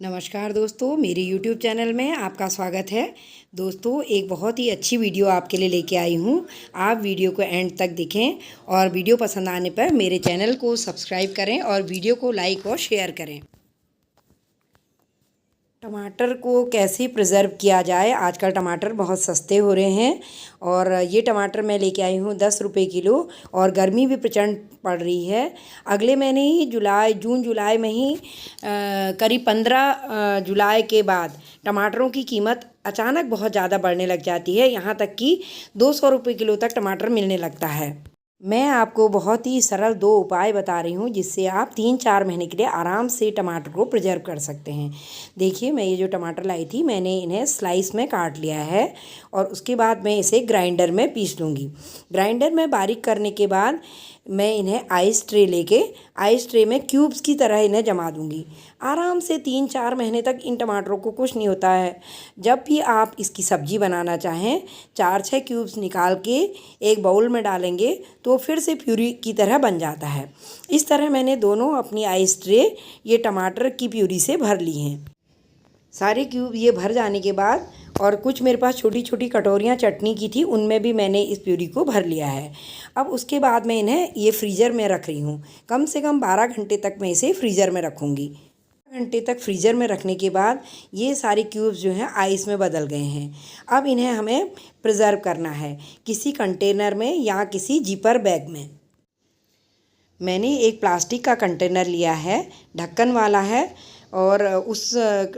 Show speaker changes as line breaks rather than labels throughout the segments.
नमस्कार दोस्तों, मेरे YouTube चैनल में आपका स्वागत है। दोस्तों, एक बहुत ही अच्छी वीडियो आपके लिए लेके आई हूँ। आप वीडियो को एंड तक देखें और वीडियो पसंद आने पर मेरे चैनल को सब्सक्राइब करें और वीडियो को लाइक और शेयर करें। टमाटर को कैसे प्रिज़र्व किया जाए। आजकल टमाटर बहुत सस्ते हो रहे हैं और ये टमाटर मैं लेके आई हूँ 10 रुपये किलो। और गर्मी भी प्रचंड पड़ रही है। अगले महीने ही जून जुलाई में ही करीब 15 जुलाई के बाद टमाटरों की कीमत अचानक बहुत ज़्यादा बढ़ने लग जाती है। यहाँ तक कि 200 रुपये किलो तक टमाटर मिलने लगता है। मैं आपको बहुत ही सरल 2 उपाय बता रही हूँ जिससे आप 3-4 महीने के लिए आराम से टमाटर को प्रिजर्व कर सकते हैं। देखिए, मैं ये जो टमाटर लाई थी मैंने इन्हें स्लाइस में काट लिया है और उसके बाद मैं इसे ग्राइंडर में पीस लूँगी। ग्राइंडर में बारीक करने के बाद मैं इन्हें आइस ट्रे में क्यूब्स की तरह इन्हें जमा दूँगी। आराम से 3-4 महीने तक इन टमाटरों को कुछ नहीं होता है। जब भी आप इसकी सब्ज़ी बनाना चाहें 4-6 क्यूब्स निकाल के एक बाउल में डालेंगे तो फिर से प्यूरी की तरह बन जाता है। इस तरह मैंने दोनों अपनी आइस ट्रे ये टमाटर की प्यूरी से भर ली हैं। सारे क्यूब ये भर जाने के बाद और कुछ मेरे पास छोटी छोटी कटोरियाँ चटनी की थी, उनमें भी मैंने इस प्यूरी को भर लिया है। अब उसके बाद मैं इन्हें ये फ्रीज़र में रख रही हूँ। कम से कम 12 घंटे तक मैं इसे फ्रीज़र में रखूँगी। घंटे तक फ्रीज़र में रखने के बाद ये सारे क्यूब्स जो हैं आइस में बदल गए हैं। अब इन्हें हमें प्रिज़र्व करना है किसी कंटेनर में या किसी जिपर बैग में। मैंने एक प्लास्टिक का कंटेनर लिया है, ढक्कन वाला है, और उस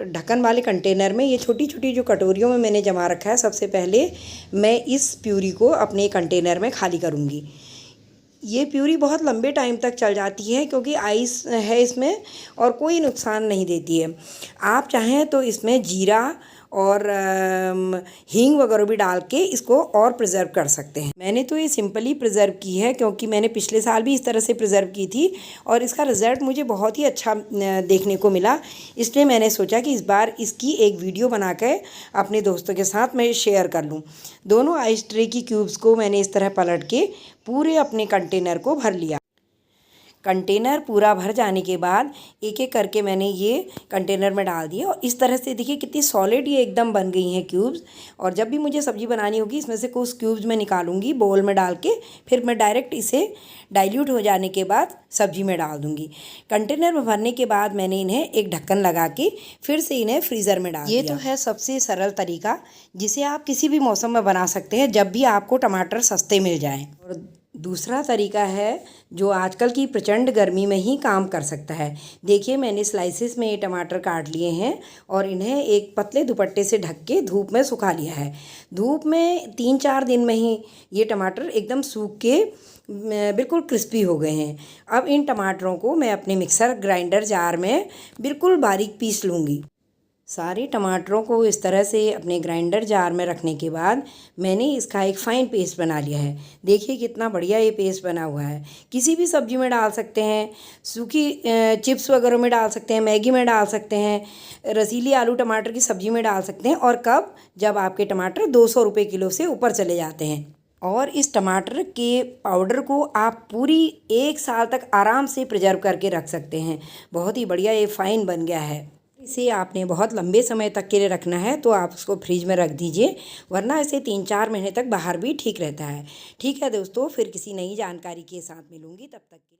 ढक्कन वाले कंटेनर में ये छोटी छोटी जो कटोरियों में मैंने जमा रखा है, सबसे पहले मैं इस प्यूरी को अपने कंटेनर में खाली करूँगी। ये प्यूरी बहुत लंबे टाइम तक चल जाती है क्योंकि आइस है इसमें और कोई नुकसान नहीं देती है। आप चाहें तो इसमें जीरा और हींग वगैरह भी डाल के इसको और प्रिज़र्व कर सकते हैं। मैंने तो ये सिंपली प्रिज़र्व की है क्योंकि मैंने पिछले साल भी इस तरह से प्रिज़र्व की थी और इसका रिज़ल्ट मुझे बहुत ही अच्छा देखने को मिला। इसलिए मैंने सोचा कि इस बार इसकी एक वीडियो बना कर अपने दोस्तों के साथ मैं शेयर कर लूँ। दोनों आइस ट्रे की क्यूब्स को मैंने इस तरह पलट के पूरे अपने कंटेनर को भर लिया। कंटेनर पूरा भर जाने के बाद एक एक करके मैंने ये कंटेनर में डाल दिया और इस तरह से देखिए कितनी सॉलिड ये एकदम बन गई हैं क्यूब्स। और जब भी मुझे सब्ज़ी बनानी होगी इसमें से कुछ क्यूब्स मैं निकालूंगी बाउल में डाल के, फिर मैं डायरेक्ट इसे डाइल्यूट हो जाने के बाद सब्ज़ी में डाल दूँगी। कंटेनर में भरने के बाद मैंने इन्हें एक ढक्कन लगा के फिर से इन्हें फ्रीज़र में डाल दिया। ये तो है सबसे सरल तरीका जिसे आप किसी भी मौसम में बना सकते हैं जब भी आपको टमाटर सस्ते मिल जाएँ। और दूसरा तरीका है जो आजकल की प्रचंड गर्मी में ही काम कर सकता है। देखिए, मैंने स्लाइसेस में ये टमाटर काट लिए हैं और इन्हें एक पतले दुपट्टे से ढक के धूप में सुखा लिया है। धूप में 3-4 दिन में ही ये टमाटर एकदम सूख के बिल्कुल क्रिस्पी हो गए हैं। अब इन टमाटरों को मैं अपने मिक्सर ग्राइंडर जार में बिल्कुल बारीक पीस लूँगी। सारे टमाटरों को इस तरह से अपने ग्राइंडर जार में रखने के बाद मैंने इसका एक फ़ाइन पेस्ट बना लिया है। देखिए कितना बढ़िया ये पेस्ट बना हुआ है। किसी भी सब्ज़ी में डाल सकते हैं, सूखी चिप्स वगैरह में डाल सकते हैं, मैगी में डाल सकते हैं, रसीली आलू टमाटर की सब्ज़ी में डाल सकते हैं। और कब जब आपके टमाटर 200 रुपये किलो से ऊपर चले जाते हैं। और इस टमाटर के पाउडर को आप पूरी 1 साल तक आराम से प्रिजर्व करके रख सकते हैं। बहुत ही बढ़िया ये फ़ाइन बन गया है। इसे आपने बहुत लंबे समय तक के लिए रखना है तो आप उसको फ्रिज में रख दीजिए, वरना इसे 3-4 महीने तक बाहर भी ठीक रहता है। ठीक है दोस्तों, फिर किसी नई जानकारी के साथ मिलूँगी, तब तक के लिए।